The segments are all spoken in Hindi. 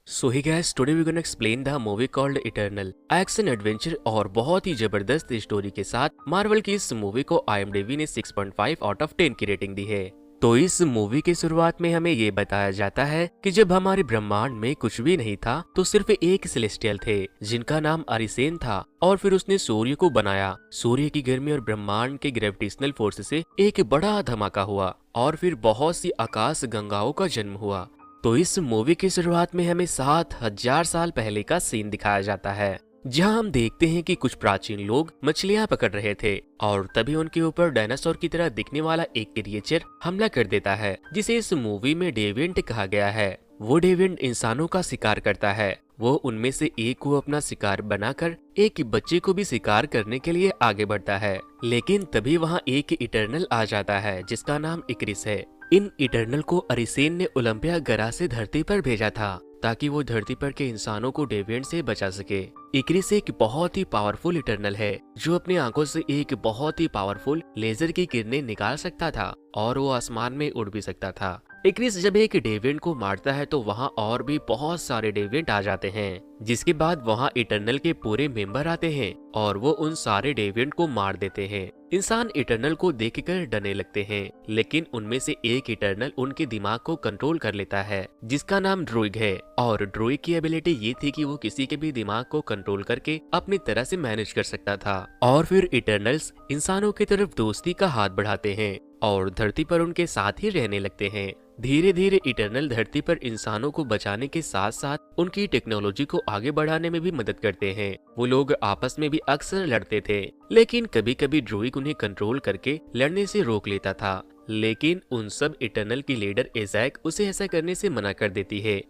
So hi guys, today we gonna explain the movie called Eternal. Action adventure और बहुत ही जबरदस्त स्टोरी के साथ मार्वल की इस मूवी को IMDb ने 6.5 आउट ऑफ 10 की रेटिंग दी है। तो इस मूवी की शुरुआत में हमें ये बताया जाता है कि जब हमारे ब्रह्मांड में कुछ भी नहीं था तो सिर्फ एक सेलेस्टियल थे जिनका नाम अरिसेन था, और फिर उसने सूर्य को बनाया। सूर्य की गर्मी और ब्रह्मांड के ग्रेविटेशनल फोर्स से एक बड़ा धमाका हुआ और फिर बहुत सी आकाश गंगाओं का जन्म हुआ। तो इस मूवी की शुरुआत में हमें 7000 साल पहले का सीन दिखाया जाता है, जहां हम देखते हैं कि कुछ प्राचीन लोग मछलियां पकड़ रहे थे और तभी उनके ऊपर डायनासोर की तरह दिखने वाला एक क्रिएचर हमला कर देता है, जिसे इस मूवी में डेविएंट कहा गया है। वो डेविएंट इंसानों का शिकार करता है। वो उनमें से एक को अपना शिकार बनाकर एक बच्चे को भी शिकार करने के लिए आगे बढ़ता है, लेकिन तभी वहाँ एक इटर्नल आ जाता है जिसका नाम इक्रिस है। इन इटर्नल को अरिसेन ने ओलंपिया ग्रह से धरती पर भेजा था ताकि वो धरती पर के इंसानों को डेविएंट से बचा सके। इक्रिस एक बहुत ही पावरफुल इटर्नल है जो अपनी आंखों से एक बहुत ही पावरफुल लेजर की किरणें निकाल सकता था और वो आसमान में उड़ भी सकता था। इक्रिस जब एक डेविएंट को मारता है तो वहाँ और भी बहुत सारे डेविएंट आ जाते हैं, जिसके बाद वहाँ इटर्नल के पूरे मेंबर आते हैं और वो उन सारे डेविएंट को मार देते हैं। इंसान इटर्नल को देखकर डरने लगते हैं, लेकिन उनमें से एक इटर्नल उनके दिमाग को कंट्रोल कर लेता है जिसका नाम ड्रूइग है। और ड्रूइग की एबिलिटी ये थी कि वो किसी के भी दिमाग को कंट्रोल करके अपनी तरह से मैनेज कर सकता था। और फिर इटर्नल्स इंसानों की तरफ दोस्ती का हाथ बढ़ाते हैं और धरती पर उनके साथ ही रहने लगते हैं। धीरे धीरे इटर्नल धरती पर इंसानों को बचाने के साथ साथ उनकी टेक्नोलॉजी को आगे बढ़ाने में भी मदद करते हैं। वो लोग आपस में भी अक्सर लड़ते थे, लेकिन कभी कभी ड्रूइग उन्हें कंट्रोल करके लड़ने से रोक लेता था। लेकिन उन सब इटर्नल की लीडर एजैक उसे ऐसा करने से मना कर देती है,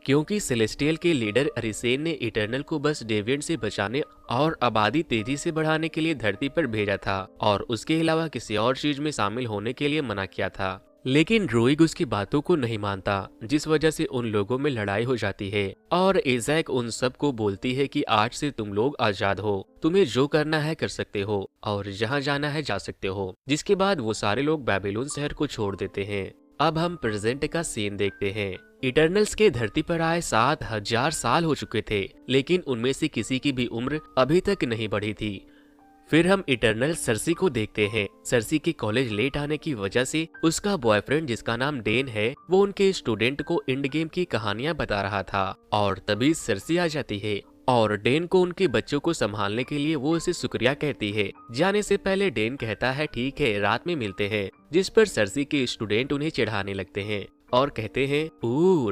क्योंकि सेलेस्टियल के लीडर अरिसेन ने इटर्नल को बस डेविएंट से बचाने और आबादी तेजी से बढ़ाने के लिए धरती पर भेजा था और उसके अलावा किसी और चीज में शामिल होने के लिए मना किया था। लेकिन ड्रूइग उसकी बातों को नहीं मानता, जिस वजह से उन लोगों में लड़ाई हो जाती है और एजैक उन सब को बोलती है कि आज से तुम लोग आजाद हो, तुम्हें जो करना है कर सकते हो और जहाँ जाना है जा सकते हो। जिसके बाद वो सारे लोग बेबीलोन शहर को छोड़ देते हैं। अब हम प्रेजेंट का सीन देखते हैं। इटर्नल्स के धरती पर आए 7000 साल हो चुके थे, लेकिन उनमें से किसी की भी उम्र अभी तक नहीं बढ़ी थी। फिर हम इटर्नल सर्सी को देखते हैं। सर्सी के कॉलेज लेट आने की वजह से उसका बॉयफ्रेंड जिसका नाम डेन है, वो उनके स्टूडेंट को एंड गेम की कहानियां बता रहा था और तभी सर्सी आ जाती है और डेन को उनके बच्चों को संभालने के लिए वो उसे शुक्रिया कहती है। जाने से पहले डेन कहता है ठीक है रात में मिलते हैं, जिस पर सर्सी के स्टूडेंट उन्हें चिढ़ाने लगते हैं और कहते हैं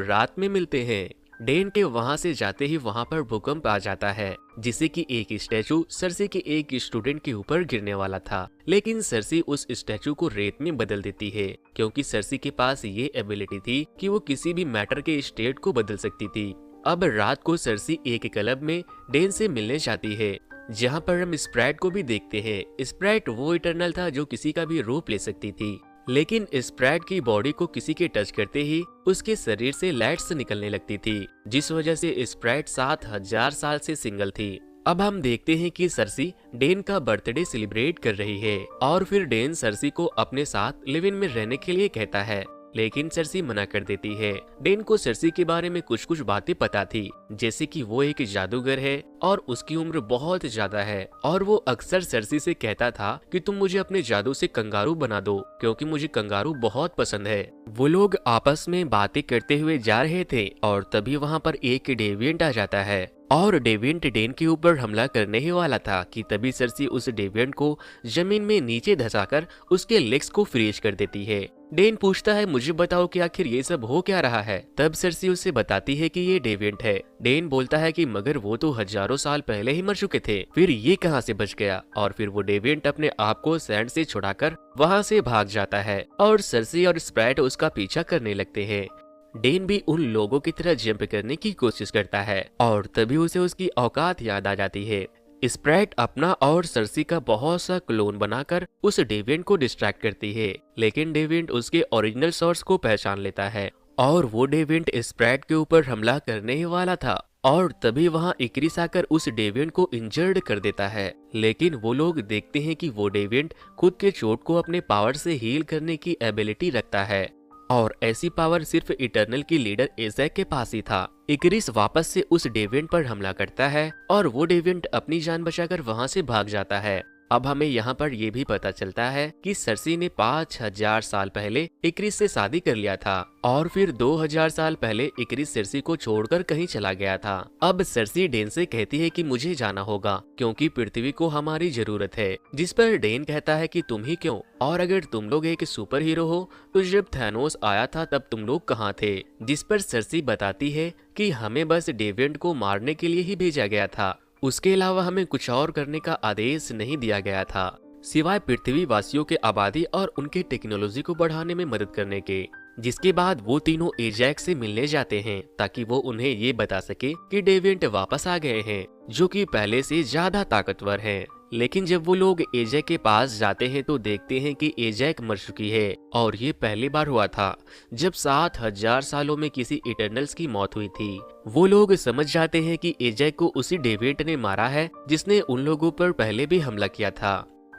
रात में मिलते हैं। डेन के वहां से जाते ही वहां पर भूकंप आ जाता है, जिससे कि एक स्टैचू सर्सी के एक स्टूडेंट के ऊपर गिरने वाला था, लेकिन सर्सी उस स्टैचू को रेत में बदल देती है, क्योंकि सर्सी के पास ये एबिलिटी थी कि वो किसी भी मैटर के स्टेट को बदल सकती थी। अब रात को सर्सी एक क्लब में डेन से मिलने जाती है, जहाँ पर हम स्प्राइट को भी देखते हैं। स्प्राइट वो इटर्नल था जो किसी का भी रूप ले सकती थी, लेकिन स्प्राइट की बॉडी को किसी के टच करते ही उसके शरीर से लाइट्स निकलने लगती थी, जिस वजह से स्प्राइट 7000 साल से सिंगल थी। अब हम देखते हैं कि सर्सी डेन का बर्थडे सेलिब्रेट कर रही है और फिर डेन सर्सी को अपने साथ लिव इन में रहने के लिए कहता है, लेकिन सर्सी मना कर देती है। डेन को सर्सी के बारे में कुछ कुछ बातें पता थी, जैसे कि वो एक जादूगर है और उसकी उम्र बहुत ज्यादा है और वो अक्सर सर्सी से कहता था कि तुम मुझे अपने जादू से कंगारू बना दो, क्योंकि मुझे कंगारू बहुत पसंद है। वो लोग आपस में बातें करते हुए जा रहे थे और तभी वहाँ पर एक डेविएंट आ जाता है और डेविएंट डेन के ऊपर हमला करने ही वाला था कि तभी सर्सी उस डेविएंट को जमीन में नीचे धंसाकर उसके लेग्स को फ्रीज कर देती है। डेन पूछता है मुझे बताओ कि आखिर ये सब हो क्या रहा है। तब सर्सी उसे बताती है कि ये डेविएंट है। डेन बोलता है कि मगर वो तो हजारों साल पहले ही मर चुके थे, फिर ये कहां से बच गया। और फिर वो डेविएंट अपने आप को सैंड से छुड़ाकर वहां से भाग जाता है और सर्सी और स्प्राइट उसका पीछा करने लगते हैं। डेन भी उन लोगों की तरह जंप करने की कोशिश करता है और तभी उसे उसकी औकात याद आ जाती है। स्प्राइट अपना और सर्सी का बहुत सा क्लोन बनाकर उस डेविएंट को डिस्ट्रैक्ट करती है, लेकिन डेविएंट उसके ओरिजिनल सोर्स को पहचान लेता है और वो डेविएंट स्प्राइट के ऊपर हमला करने ही वाला था और तभी वहां इक्रिस आकर उस डेविएंट को इंजर्ड कर देता है। लेकिन वो लोग देखते हैं कि वो डेविएंट खुद के चोट को अपने पावर से हील करने की एबिलिटी रखता है और ऐसी पावर सिर्फ इटर्नल की लीडर एज़ेक के पास ही था। इकरिस वापस से उस डेविएंट पर हमला करता है और वो डेविएंट अपनी जान बचाकर वहां से भाग जाता है। अब हमें यहाँ पर यह भी पता चलता है कि सर्सी ने 5000 साल पहले इकरिस से शादी कर लिया था और फिर 2000 साल पहले इकरिस सर्सी को छोड़कर कहीं चला गया था। अब सर्सी डेन से कहती है कि मुझे जाना होगा क्योंकि पृथ्वी को हमारी जरूरत है, जिस पर डेन कहता है कि तुम ही क्यों, और अगर तुम लोग एक सुपर हीरो हो तो जब थैनोस आया था तब तुम लोग कहाँ थे। जिस पर सर्सी बताती है कि हमें बस डेविएंट को मारने के लिए ही भेजा गया था, उसके अलावा हमें कुछ और करने का आदेश नहीं दिया गया था सिवाय पृथ्वी वासियों के आबादी और उनके टेक्नोलॉजी को बढ़ाने में मदद करने के। जिसके बाद वो तीनों एजैक से मिलने जाते हैं ताकि वो उन्हें ये बता सके कि डेविएंट वापस आ गए हैं जो कि पहले से ज्यादा ताकतवर हैं। लेकिन जब वो लोग एजैक के पास जाते हैं तो देखते हैं कि एजैक मर चुकी है और ये पहली बार हुआ था जब 7000 सालों में किसी इटर्नल्स की मौत हुई थी। वो लोग समझ जाते हैं कि एजैक को उसी डेविएंट ने मारा है जिसने उन लोगों पर पहले भी हमला किया था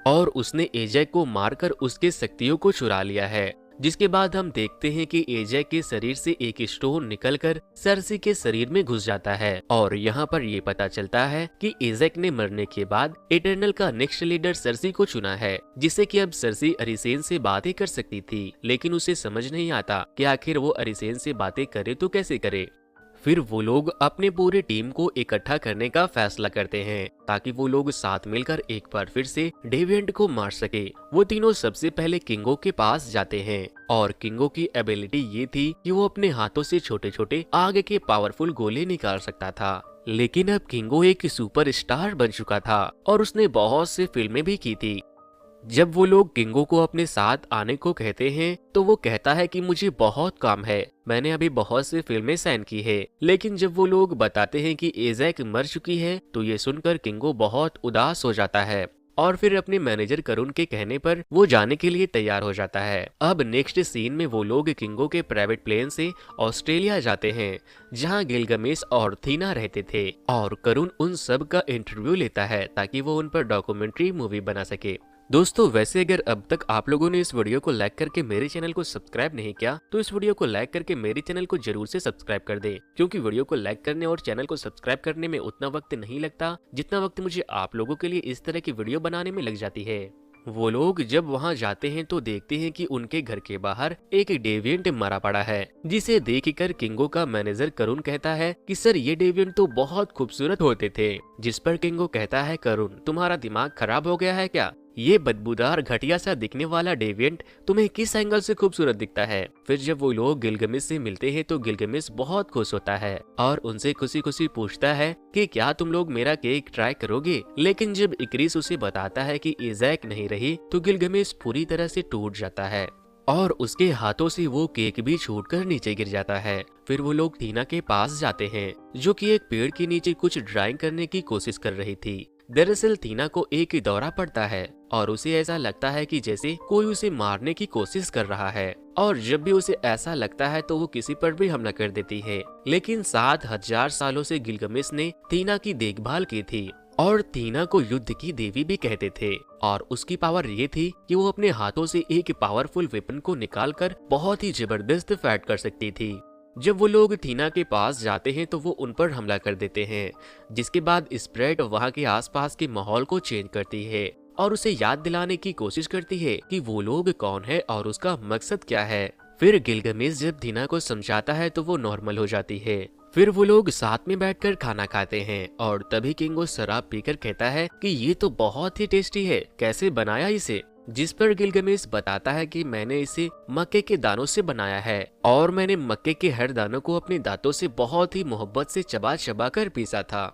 और उसने एजैक को मारकर उसके शक्तियों को चुरा लिया है। जिसके बाद हम देखते हैं कि एजैक के शरीर से एक स्टोन निकलकर सर्सी के शरीर में घुस जाता है और यहाँ पर ये पता चलता है कि एजैक ने मरने के बाद इटर्नल का नेक्स्ट लीडर सर्सी को चुना है, जिससे कि अब सर्सी अरिसेन से बातें कर सकती थी। लेकिन उसे समझ नहीं आता कि आखिर वो अरिसेन से बातें करे तो कैसे करे। फिर वो लोग अपने पूरे टीम को इकट्ठा करने का फैसला करते हैं ताकि वो लोग साथ मिलकर एक बार फिर से डेविएंट को मार सके। वो तीनों सबसे पहले किंगो के पास जाते हैं और किंगो की एबिलिटी ये थी कि वो अपने हाथों से छोटे छोटे आग के पावरफुल गोले निकाल सकता था। लेकिन अब किंगो एक सुपरस्टार बन चुका था और उसने बहुत सी फिल्में भी की थी। जब वो लोग किंगो को अपने साथ आने को कहते हैं तो वो कहता है कि मुझे बहुत काम है, मैंने अभी बहुत सी फिल्में साइन की है। लेकिन जब वो लोग बताते हैं कि एजैक मर चुकी है तो ये सुनकर किंगो बहुत उदास हो जाता है और फिर अपने मैनेजर करुण के कहने पर वो जाने के लिए तैयार हो जाता है। अब नेक्स्ट सीन में वो लोग किंगो के प्राइवेट प्लेन से ऑस्ट्रेलिया जाते हैं जहां गिलगमेश और थीना रहते थे और करुण उन सब का इंटरव्यू लेता है ताकि वो उन पर डॉक्यूमेंट्री मूवी बना सके। दोस्तों वैसे अगर अब तक आप लोगों ने इस वीडियो को लाइक करके मेरे चैनल को सब्सक्राइब नहीं किया तो इस वीडियो को लाइक करके मेरे चैनल को जरूर से सब्सक्राइब कर दे, क्योंकि वीडियो को लाइक करने और चैनल को सब्सक्राइब करने में उतना वक्त नहीं लगता जितना वक्त मुझे आप लोगों के लिए इस तरह की वीडियो बनाने में लग जाती है। वो लोग जब वहां जाते हैं तो देखते हैं कि उनके घर के बाहर एक डेविएंट मरा पड़ा है, जिसे देखकर किंगो का मैनेजर करुण कहता है कि सर ये डेविएंट तो बहुत खूबसूरत होते थे। जिस पर किंगो कहता है करुण तुम्हारा दिमाग खराब हो गया है क्या, ये बदबूदार घटिया सा दिखने वाला डेविएंट तुम्हें किस एंगल से खूबसूरत दिखता है। फिर जब वो लोग गिलगमेश से मिलते हैं तो गिलगमेश बहुत खुश होता है और उनसे खुशी खुशी पूछता है कि क्या तुम लोग मेरा केक ट्राई करोगे। लेकिन जब इकरिस उसे बताता है कि एजैक नहीं रही तो गिलगमेश पूरी तरह से टूट जाता है और उसके हाथों से वो केक भी छूटकर नीचे गिर जाता है। फिर वो लोग थीना के पास जाते हैं जो कि एक पेड़ के नीचे कुछ ड्राइंग करने की कोशिश कर रही थी। दरअसल थीना को एक दौरा पड़ता है और उसे ऐसा लगता है कि जैसे कोई उसे मारने की कोशिश कर रहा है और जब भी उसे ऐसा लगता है तो वो किसी पर भी हमला कर देती है। लेकिन 7000 सालों से गिलगमेश ने थीना की देखभाल की थी और थीना को युद्ध की देवी भी कहते थे और उसकी पावर ये थी कि वो अपने हाथों से एक पावरफुल वेपन को निकालकर बहुत ही जबरदस्त फाइट कर सकती थी। जब वो लोग थीना के पास जाते हैं तो वो उन पर हमला कर देते हैं, जिसके बाद स्प्रेड वहाँ के आसपास के माहौल को चेंज करती है और उसे याद दिलाने की कोशिश करती है कि वो लोग कौन है और उसका मकसद क्या है। फिर गिलगमेश जब थीना को समझाता है तो वो नॉर्मल हो जाती है। फिर वो लोग साथ में बैठकर खाना खाते हैं और तभी किंगो शराब पीकर कहता है कि ये तो बहुत ही टेस्टी है, कैसे बनाया इसे। जिस पर गिलगमेश बताता है कि मैंने इसे मक्के के दानों से बनाया है और मैंने मक्के के हर दानों को अपने दांतों से बहुत ही मोहब्बत से चबा चबा कर पीसा था।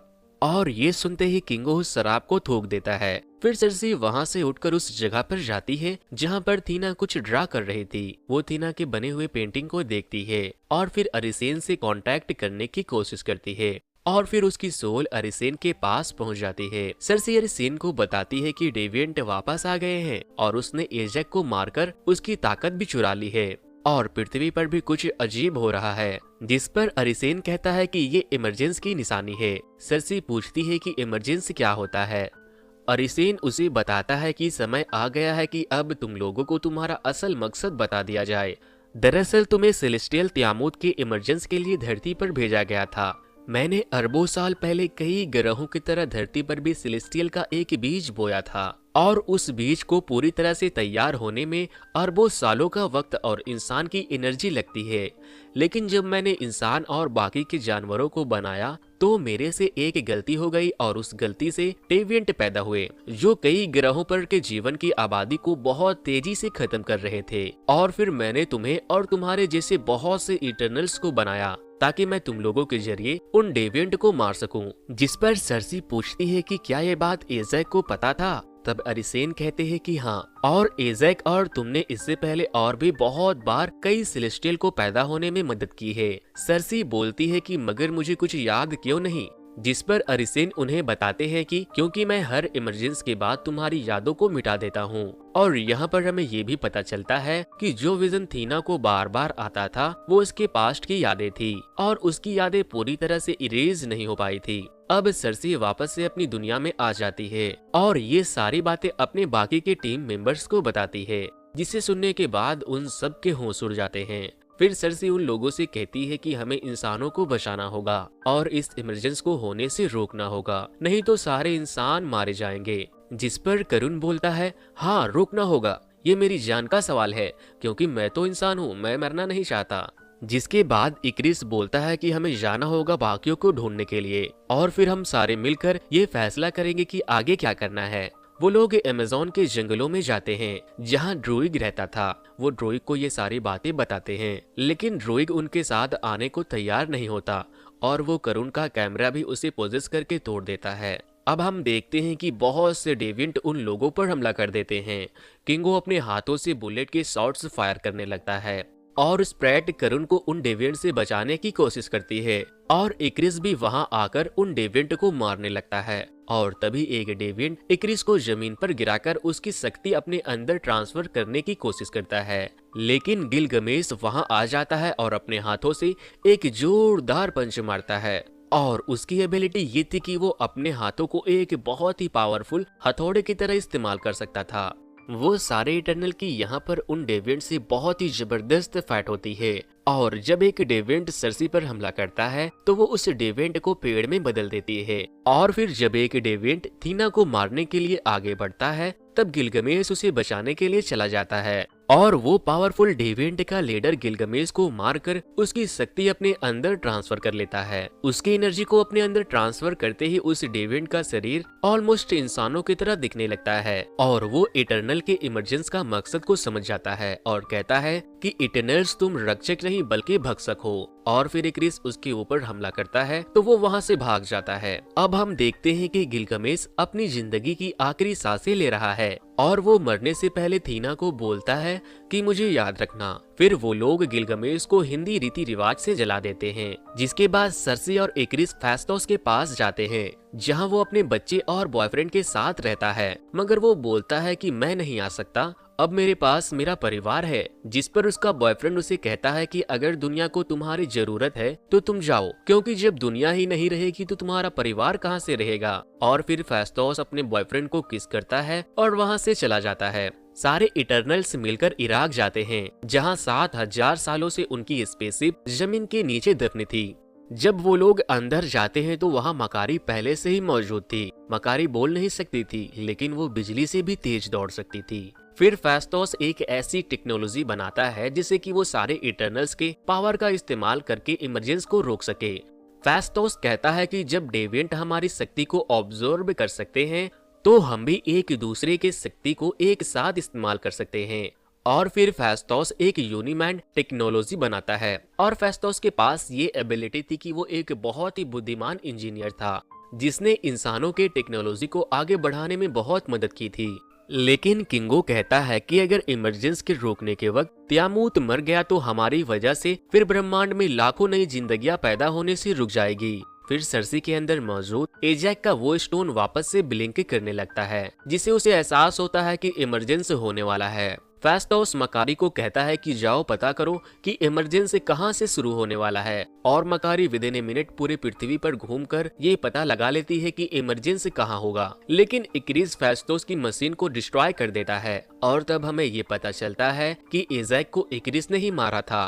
और ये सुनते ही किंगो उस शराब को थूक देता है। फिर सर्सी वहां से उठकर उस जगह पर जाती है जहां पर थीना कुछ ड्रा कर रही थी। वो थीना के बने हुए पेंटिंग को देखती है और फिर अरिसेन से कांटेक्ट करने की कोशिश करती है और फिर उसकी सोल अरिसेन के पास पहुंच जाती है। सर्सी अरिसेन को बताती है कि डेविएंट वापस आ गए हैं और उसने एजैक को मारकर उसकी ताकत भी चुरा ली है और पृथ्वी पर भी कुछ अजीब हो रहा है। जिस पर अरिसेन कहता है कि ये इमरजेंसी की निशानी है। सर्सी पूछती है कि इमरजेंसी क्या होता है। अरिसेन उसे बताता है कि समय आ गया है कि अब तुम लोगों को तुम्हारा असल मकसद बता दिया जाए। दरअसल तुम्हें सेलेस्टियल तियामुत के इमरजेंस के लिए धरती पर भेजा गया था। मैंने अरबों साल पहले कई ग्रहों की तरह धरती पर भी सेलेस्टियल का एक बीज बोया था और उस बीज को पूरी तरह से तैयार होने में अरबों सालों का वक्त और इंसान की एनर्जी लगती है। लेकिन जब मैंने इंसान और बाकी के जानवरों को बनाया तो मेरे से एक गलती हो गई और उस गलती से डेविएंट पैदा हुए जो कई ग्रहों पर के जीवन की आबादी को बहुत तेजी से खत्म कर रहे थे। और फिर मैंने तुम्हें और तुम्हारे जैसे बहुत से इटर्नल्स को बनाया ताकि मैं तुम लोगों के जरिए उन डेविएंट को मार सकूं। जिस पर सरसी पूछती है कि क्या ये बात एज़ेक को पता था? तब अरिसेन कहते हैं कि हाँ, और एज़ेक और तुमने इससे पहले और भी बहुत बार कई सेलेस्टियल को पैदा होने में मदद की है। सरसी बोलती है कि मगर मुझे कुछ याद क्यों नहीं? जिस पर अरिसेन उन्हें बताते हैं कि क्योंकि मैं हर इमरजेंस के बाद तुम्हारी यादों को मिटा देता हूँ। और यहाँ पर हमें ये भी पता चलता है कि जो विजन थीना को बार बार आता था वो उसके पास्ट की यादें थी और उसकी यादें पूरी तरह से इरेज नहीं हो पाई थी। अब सरसी वापस से अपनी दुनिया में आ जाती है और ये सारी बातें अपने बाकी के टीम मेंबर्स को बताती है, जिसे सुनने के बाद उन सब के होश उड़ जाते हैं। फिर सरसी उन लोगों से कहती है कि हमें इंसानों को बचाना होगा और इस इमरजेंस को होने से रोकना होगा, नहीं तो सारे इंसान मारे जाएंगे। जिस पर करुण बोलता है, हाँ रोकना होगा, ये मेरी जान का सवाल है क्योंकि मैं तो इंसान हूँ, मैं मरना नहीं चाहता। जिसके बाद इक्रिस बोलता है कि हमें जाना होगा बाकियों को ढूंढने के लिए और फिर हम सारे मिलकर ये फैसला करेंगे कि आगे क्या करना है। वो लोग अमेज़न के जंगलों में जाते हैं जहाँ ड्रोइग रहता था। वो ड्रोइग को ये सारी बातें बताते हैं लेकिन ड्रोइग उनके साथ आने को तैयार नहीं होता और वो करुण का कैमरा भी उसे पोजेस करके तोड़ देता है। अब हम देखते हैं कि बहुत से डेविएंट उन लोगों पर हमला कर देते हैं। किंगो अपने हाथों से बुलेट के शॉट्स फायर करने लगता है और स्प्रैट करुण को उन डेविएंट से बचाने की कोशिश करती है और इक्रिस भी वहां आकर उन डेविएंट को मारने लगता है। और तभी एक डेविएंट इक्रिस को जमीन पर गिराकर उसकी शक्ति अपने अंदर ट्रांसफर करने की कोशिश करता है, लेकिन गिलगमेश वहां आ जाता है और अपने हाथों से एक जोरदार पंच मारता है। और उसकी एबिलिटी ये थी कि वो अपने हाथों को एक बहुत ही पावरफुल हथौड़े की तरह इस्तेमाल कर सकता था। वो सारे इटर्नल की यहाँ पर उन डेविएंट से बहुत ही जबरदस्त फाइट होती है और जब एक डेविएंट सरसी पर हमला करता है तो वो उस डेविएंट को पेड़ में बदल देती है। और फिर जब एक डेविएंट थीना को मारने के लिए आगे बढ़ता है तब गिलगमेश उसे बचाने के लिए चला जाता है और वो पावरफुल डेविएंट का लीडर गिलगमेश को मारकर उसकी शक्ति अपने अंदर ट्रांसफर कर लेता है। उसकी एनर्जी को अपने अंदर ट्रांसफर करते ही उस डेविएंट का शरीर ऑलमोस्ट इंसानों की तरह दिखने लगता है और वो इटर्नल के इमरजेंस का मकसद को समझ जाता है और कहता है कि इटर्नल्स तुम रक्षक नहीं बल्कि भक्षक हो। और फिर इक्रिस उसके ऊपर हमला करता है तो वो वहाँ से भाग जाता है। अब हम देखते हैं कि गिलगमेश अपनी जिंदगी की आखिरी सांसें ले रहा है और वो मरने से पहले थीना को बोलता है कि मुझे याद रखना। फिर वो लोग गिलगमेश को हिंदी रीति रिवाज से जला देते हैं, जिसके बाद सरसी और इक्रिस फेस्टोस के पास जाते हैं जहां वो अपने बच्चे और बॉयफ्रेंड के साथ रहता है, मगर वो बोलता है कि मैं नहीं आ सकता, अब मेरे पास मेरा परिवार है। जिस पर उसका बॉयफ्रेंड उसे कहता है कि अगर दुनिया को तुम्हारी जरूरत है तो तुम जाओ, क्योंकि जब दुनिया ही नहीं रहेगी तो तुम्हारा परिवार कहाँ से रहेगा। और फिर फेस्टोस अपने बॉयफ्रेंड को किस करता है और वहाँ से चला जाता है। सारे इटर्नल्स मिलकर इराक जाते हैं जहाँ 7000 सालों से उनकी स्पेसशिप जमीन के नीचे दफनी थी। जब वो लोग अंदर जाते हैं तो वहाँ मकारी पहले से ही मौजूद थी। मकारी बोल नहीं सकती थी लेकिन वो बिजली से भी तेज दौड़ सकती थी। फिर फेस्टोस एक ऐसी टेक्नोलॉजी बनाता है जिससे कि वो सारे इटर्नल्स के पावर का इस्तेमाल करके इमरजेंस को रोक सके। फेस्टोस कहता है कि जब डेविएंट हमारी शक्ति को ऑब्जर्व कर सकते हैं तो हम भी एक दूसरे के शक्ति को एक साथ इस्तेमाल कर सकते हैं। और फिर फेस्टोस एक यूनिमैन टेक्नोलॉजी बनाता है और फेस्टोस के पास ये एबिलिटी थी कि वो एक बहुत ही बुद्धिमान इंजीनियर था जिसने इंसानों के टेक्नोलॉजी को आगे बढ़ाने में बहुत मदद की थी। लेकिन किंगो कहता है कि अगर इमरजेंस के रोकने के वक्त तियामुत मर गया तो हमारी वजह से फिर ब्रह्मांड में लाखों नई जिंदगियां पैदा होने से रुक जाएगी। फिर सरसी के अंदर मौजूद एजैक का वो स्टोन वापस से ब्लिंक करने लगता है जिससे उसे एहसास होता है कि इमरजेंस होने वाला है। फेस्टोस मकारी को कहता है कि जाओ पता करो कि इमरजेंसी कहां से शुरू होने वाला है, और मकारी विदिन ए मिनट पूरे पृथ्वी पर घूमकर ये पता लगा लेती है कि इमरजेंसी कहां होगा। लेकिन इक्रिस फेस्टोस की मशीन को डिस्ट्रॉय कर देता है, और तब हमें ये पता चलता है कि एजैक को इक्रिस ने ही मारा था,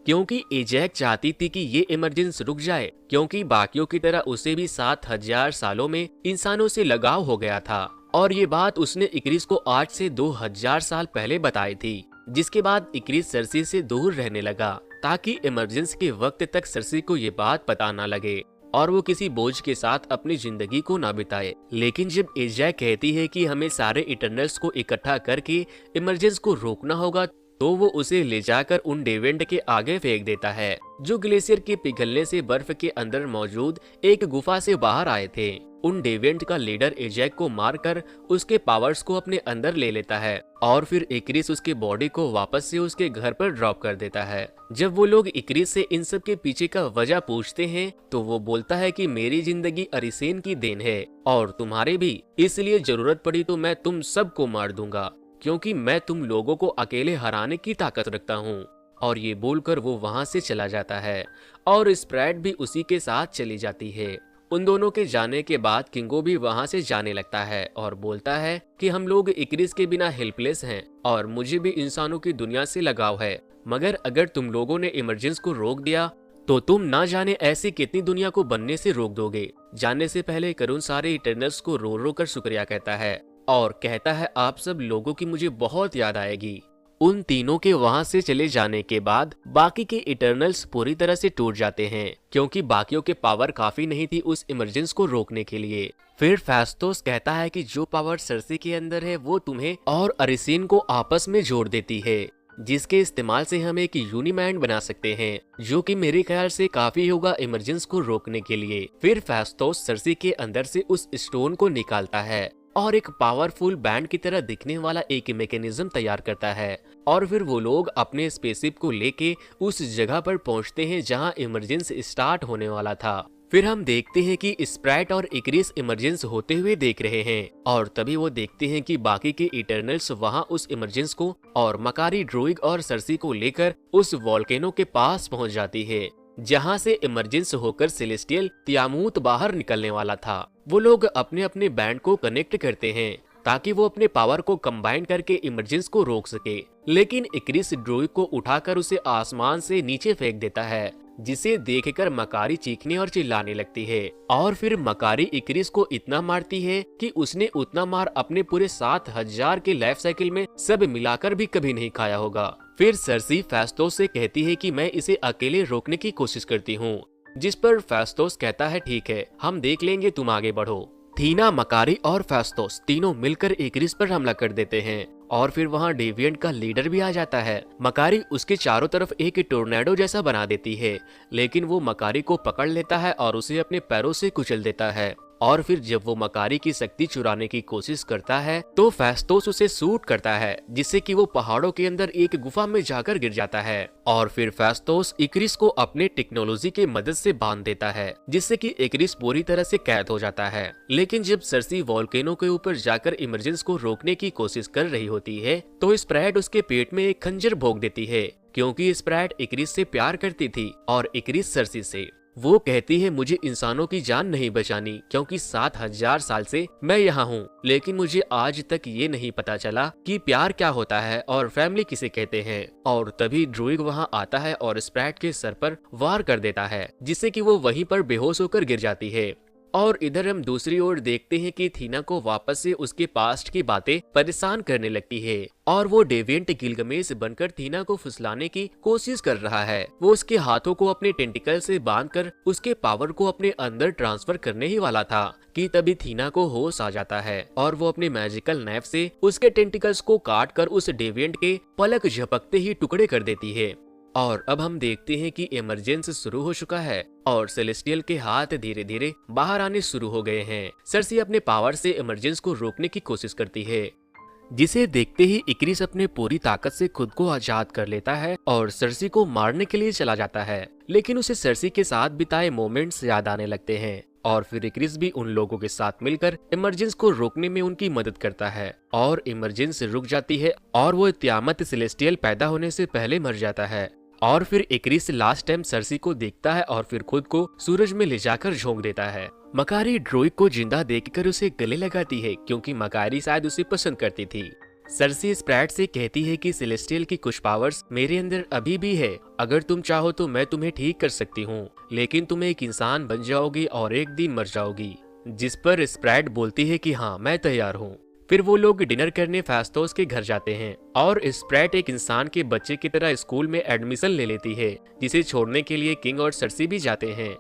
क्योंकि एजैक चाहती थी कि ये इमरजेंसी रुक जाए, क्योंकि बाकियों की तरह उसे भी 7000 सालों में इंसानों से लगाव हो गया था। और ये बात उसने इक्रिस को आज से 2000 साल पहले बताई थी, जिसके बाद इक्रिस सरसी से दूर रहने लगा ताकि इमरजेंसी के वक्त तक सरसी को ये बात पता न लगे और वो किसी बोझ के साथ अपनी जिंदगी को ना बिताए। लेकिन जब एजैक कहती है कि हमें सारे इटर्नल्स को इकट्ठा करके इमरजेंसी को रोकना होगा, तो वो उसे ले जाकर उन डेविएंट के आगे फेंक देता है, जो ग्लेशियर के पिघलने से बर्फ के अंदर मौजूद एक गुफा से बाहर आए थे। उन डेविएंट का लीडर एजैक को मारकर उसके पावर्स को अपने अंदर ले लेता है, और फिर इक्रिस उसके बॉडी को वापस से उसके घर पर ड्रॉप कर देता है। जब वो लोग इक्रिस से इन सब के पीछे का वजह पूछते हैं, तो वो बोलता है कि मेरी जिंदगी अरिसेन की देन है और तुम्हारे भी, इसलिए जरूरत पड़ी तो मैं तुम सबको मार दूंगा, क्योंकि मैं तुम लोगों को अकेले हराने की ताकत रखता हूँ। और ये बोलकर वो वहां से चला जाता है, और स्प्रैट भी उसी के साथ चली जाती है। उन दोनों के जाने के बाद किंगो भी वहां से जाने लगता है और बोलता है कि हम लोग इक्रिस के बिना हेल्पलेस हैं, और मुझे भी इंसानों की दुनिया से लगाव है, मगर अगर तुम लोगों ने इमरजेंसी को रोक दिया तो तुम ना जाने ऐसी कितनी दुनिया को बनने से रोक दोगे। जाने से पहले करुण सारे इटर्नल्स को रो रो कर शुक्रिया कहता है और कहता है आप सब लोगों की मुझे बहुत याद आएगी। उन तीनों के वहां से चले जाने के बाद बाकी के इटर्नल्स पूरी तरह से टूट जाते हैं, क्योंकि बाकियों के पावर काफी नहीं थी उस इमरजेंसी को रोकने के लिए। फिर फेस्टोस कहता है कि जो पावर सरसी के अंदर है वो तुम्हें और अरिसेन को आपस में जोड़ देती है, जिसके इस्तेमाल से हम एक यूनिमैन बना सकते हैं, जो कि मेरे ख्याल से काफी होगा इमरजेंसी को रोकने के लिए। फिर फेस्टोस सरसी के अंदर से उस स्टोन को निकालता है और एक पावरफुल बैंड की तरह दिखने वाला एक मैकेनिज्म तैयार करता है, और फिर वो लोग अपने स्पेसशिप को लेके उस जगह पर पहुंचते हैं जहां इमरजेंसी स्टार्ट होने वाला था। फिर हम देखते हैं कि स्प्रैट और इक्रिस इमरजेंसी होते हुए देख रहे हैं, और तभी वो देखते हैं कि बाकी के इटर्नल्स वहां उस इमरजेंसी को और मकारी, ड्रूइग और सरसी को लेकर उस वॉल्केनो के पास पहुंच जाती है, जहां से इमरजेंसी होकर सेलेस्टियल तियामूत बाहर निकलने वाला था। वो लोग अपने अपने बैंड को कनेक्ट करते हैं ताकि वो अपने पावर को कंबाइन करके इमरजेंसी को रोक सके, लेकिन इक्रिस ड्रूइग को उठाकर उसे आसमान से नीचे फेंक देता है, जिसे देखकर मकारी चीखने और चिल्लाने लगती है। और फिर मकारी इक्रिस को इतना मारती है कि उसने उतना मार अपने पूरे 7000 के लाइफ साइकिल में सब मिलाकर भी कभी नहीं खाया होगा। फिर सरसी फेस्टोस से कहती है कि मैं इसे अकेले रोकने की कोशिश करती हूँ, जिस पर फेस्टोस कहता है ठीक है, हम देख लेंगे, तुम आगे बढ़ो। थीना, मकारी और फेस्टोस तीनों मिलकर इक्रिस पर हमला कर देते हैं, और फिर वहां डेविएंट का लीडर भी आ जाता है। मकारी उसके चारों तरफ एक टोर्नेडो जैसा बना देती है, लेकिन वो मकारी को पकड़ लेता है और उसे अपने पैरों से कुचल देता है। और फिर जब वो मकारी की शक्ति चुराने की कोशिश करता है तो फेस्टोस उसे शूट करता है, जिससे कि वो पहाड़ों के अंदर एक गुफा में जाकर गिर जाता है। और फिर फेस्टोस इक्रिस को अपने टेक्नोलॉजी के मदद से बांध देता है, जिससे कि इक्रिस पूरी तरह से कैद हो जाता है। लेकिन जब सरसी वॉल्केनो के ऊपर जाकर इमरजेंसी को रोकने की कोशिश कर रही होती है, तो स्प्रैट उसके पेट में एक खंजर भोंक देती है, क्योंकि स्प्रैट इक्रिस से प्यार करती थी और इक्रिस सरसी से। वो कहती है मुझे इंसानों की जान नहीं बचानी, क्योंकि 7000 साल से मैं यहाँ हूँ, लेकिन मुझे आज तक ये नहीं पता चला कि प्यार क्या होता है और फैमिली किसे कहते हैं। और तभी ड्रूइग वहाँ आता है और स्प्रैट के सर पर वार कर देता है, जिससे कि वो वहीं पर बेहोश होकर गिर जाती है। और इधर हम दूसरी ओर देखते हैं कि थीना को वापस से उसके पास्ट की बातें परेशान करने लगती है, और वो डेविएंट गिलगमेश बनकर थीना को फुसलाने की कोशिश कर रहा है। वो उसके हाथों को अपने टेंटिकल से बांधकर उसके पावर को अपने अंदर ट्रांसफर करने ही वाला था कि तभी थीना को होश आ जाता है, और वो अपने मैजिकल नाइफ से उसके टेंटिकल्स को काट कर उस डेविएंट के पलक झपकते ही टुकड़े कर देती है। और अब हम देखते हैं कि इमरजेंसी शुरू हो चुका है और सेलेस्टियल के हाथ धीरे धीरे बाहर आने शुरू हो गए हैं। सरसी अपने पावर से इमरजेंसी को रोकने की कोशिश करती है, जिसे देखते ही इक्रिस अपने पूरी ताकत से खुद को आजाद कर लेता है और सरसी को मारने के लिए चला जाता है। लेकिन उसे सरसी के साथ बिताए मोमेंट्स याद आने लगते हैं, और फिर क्रिस भी उन लोगों के साथ मिलकर इमरजेंस को रोकने में उनकी मदद करता है और इमरजेंस रुक जाती है और वो तियामत सेलेस्टियल पैदा होने से पहले मर जाता है। और फिर क्रिस लास्ट टाइम सर्सी को देखता है और फिर खुद को सूरज में ले जाकर झोंक देता है। मकारी ड्रोइक को जिंदा देखकर उसे गले लगाती है क्योंकि मकारी शायद उसे पसंद करती थी। सर्सी स्प्रैट से कहती है कि सेलेस्टियल की कुछ पावर्स मेरे अंदर अभी भी है, अगर तुम चाहो तो मैं तुम्हें ठीक कर सकती हूँ, लेकिन तुम एक इंसान बन जाओगी और एक दिन मर जाओगी। जिस पर स्प्रैट बोलती है कि हाँ मैं तैयार हूँ। फिर वो लोग डिनर करने फास्टोस के घर जाते हैं और स्प्रैट एक इंसान के बच्चे की तरह स्कूल में एडमिशन ले लेती है, जिसे छोड़ने के लिए किंग और सर्सी भी जाते हैं।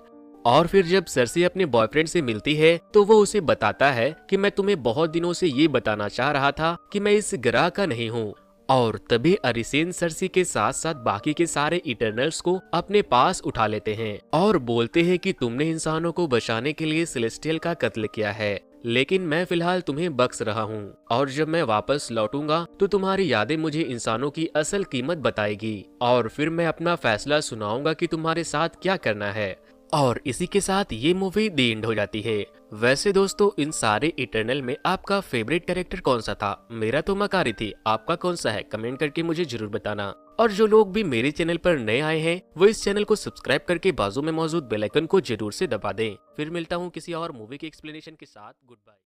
और फिर जब सर्सी अपने बॉयफ्रेंड से मिलती है तो वो उसे बताता है कि मैं तुम्हें बहुत दिनों से ये बताना चाह रहा था कि मैं इस ग्रह का नहीं हूँ। और तभी अरिसेन सर्सी के साथ साथ बाकी के सारे इटर्नल्स को अपने पास उठा लेते हैं और बोलते हैं कि तुमने इंसानों को बचाने के लिए सेलेस्टियल का कत्ल किया है, लेकिन मैं फिलहाल तुम्हें बख्श रहा हूँ और जब मैं वापस लौटूंगा तो तुम्हारी यादें मुझे इंसानों की असल कीमत बताएगी और फिर मैं अपना फैसला सुनाऊंगा कि तुम्हारे साथ क्या करना है। और इसी के साथ ये मूवी द एंड हो जाती है। वैसे दोस्तों, इन सारे इटर्नल में आपका फेवरेट कैरेक्टर कौन सा था? मेरा तो मकारी थी, आपका कौन सा है? कमेंट करके मुझे जरूर बताना। और जो लोग भी मेरे चैनल पर नए आए हैं वो इस चैनल को सब्सक्राइब करके बाजू में मौजूद बेल आइकन को जरूर से दबा दें। फिर मिलता हूँ किसी और मूवी के एक्सप्लेनेशन के साथ। Good bye.